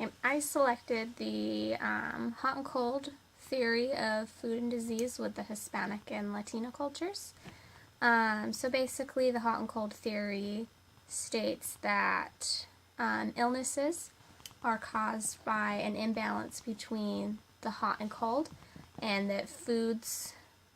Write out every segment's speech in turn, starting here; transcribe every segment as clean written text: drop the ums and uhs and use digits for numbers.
Okay, I selected the hot and cold theory of food and disease with the Hispanic and Latino cultures. So basically, the hot and cold theory states that illnesses are caused by an imbalance between the hot and cold, and that foods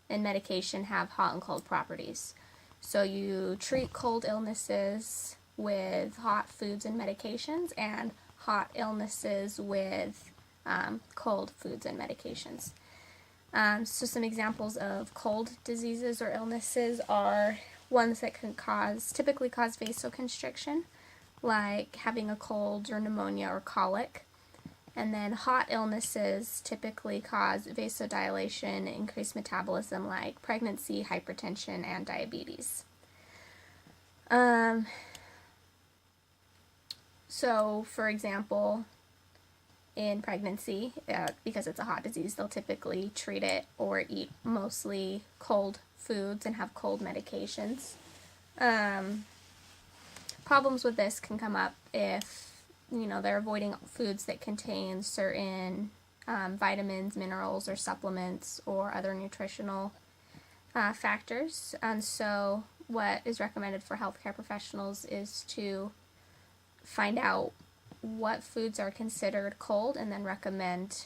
and medication have hot and cold properties. So you treat cold illnesses with hot foods and medications, and hot illnesses with cold foods and medications. So some examples of cold diseases or illnesses are ones that can typically cause vasoconstriction, like having a cold or pneumonia or colic. And then hot illnesses typically cause vasodilation, increased metabolism, like pregnancy, hypertension, and diabetes. So, for example, in pregnancy, because it's a hot disease, they'll typically treat it or eat mostly cold foods and have cold medications. Problems with this can come up if they're avoiding foods that contain certain vitamins, minerals, or supplements, or other nutritional factors. And so what is recommended for healthcare professionals is to find out what foods are considered cold and then recommend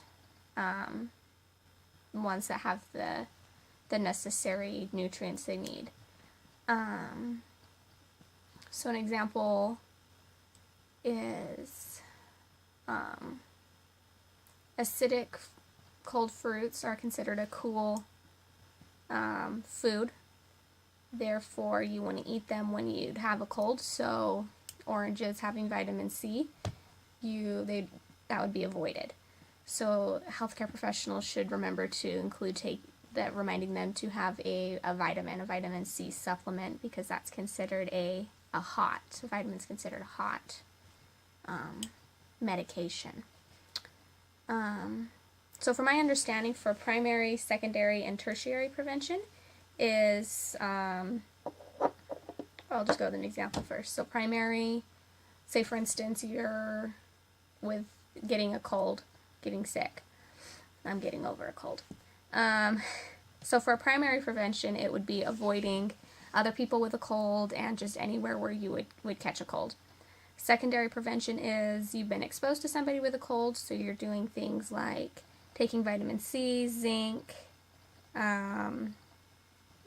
ones that have the necessary nutrients they need. So an example is acidic cold fruits are considered a cool food. Therefore, you want to eat them when you'd have a cold. So oranges having vitamin C, that would be avoided. So healthcare professionals should remember to include reminding them to have a vitamin C supplement, because that's considered a vitamin's considered a hot medication. So from my understanding, for primary, secondary, and tertiary prevention is, I'll just go with an example first. So primary, say for instance, you're with getting a cold, getting sick. I'm getting over a cold. So for primary prevention, it would be avoiding other people with a cold and just anywhere where you would catch a cold. Secondary prevention is you've been exposed to somebody with a cold, so you're doing things like taking vitamin C, zinc,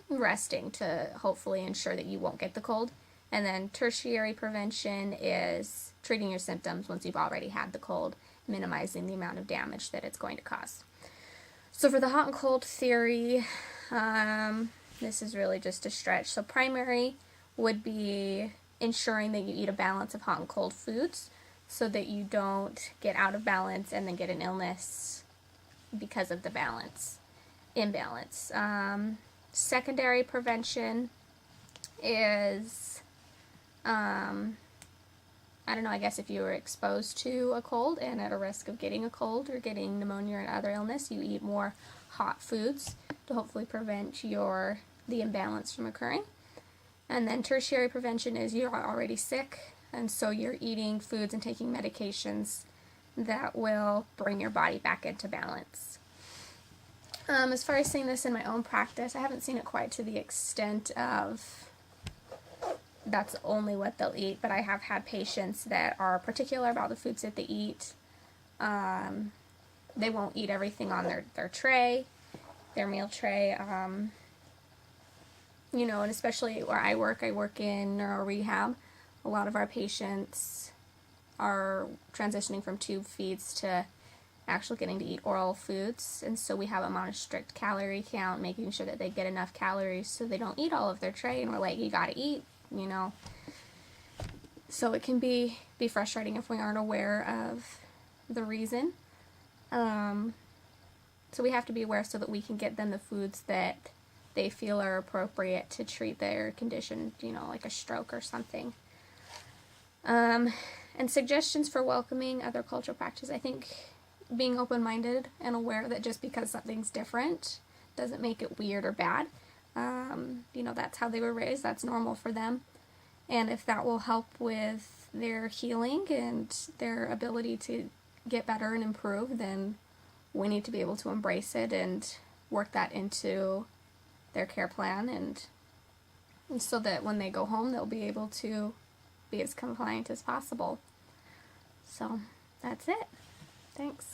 resting to hopefully ensure that you won't get the cold. And then tertiary prevention is treating your symptoms once you've already had the cold, minimizing the amount of damage that it's going to cause. So for the hot and cold theory, this is really just a stretch. So primary would be ensuring that you eat a balance of hot and cold foods so that you don't get out of balance and then get an illness because of the imbalance. Secondary prevention is, I guess if you were exposed to a cold and at a risk of getting a cold or getting pneumonia or other illness, you eat more hot foods to hopefully prevent the imbalance from occurring. And then tertiary prevention is you're already sick, and so you're eating foods and taking medications that will bring your body back into balance. As far as seeing this in my own practice, I haven't seen it quite to the extent of that's only what they'll eat, but I have had patients that are particular about the foods that they eat. They won't eat everything on their tray, their meal tray. And especially where I work in neuro rehab. A lot of our patients are transitioning from tube feeds to actually getting to eat oral foods, and so we have them on a strict calorie count, making sure that they get enough calories so they don't eat all of their tray, and we're like, you gotta eat, So it can be frustrating if we aren't aware of the reason. So we have to be aware so that we can get them the foods that they feel are appropriate to treat their condition, like a stroke or something. And suggestions for welcoming other cultural practices. I think being open-minded and aware that just because something's different doesn't make it weird or bad. That's how they were raised. That's normal for them. And if that will help with their healing and their ability to get better and improve, then we need to be able to embrace it and work that into their care plan, and so that when they go home they'll be able to be as compliant as possible. So that's it. Thanks.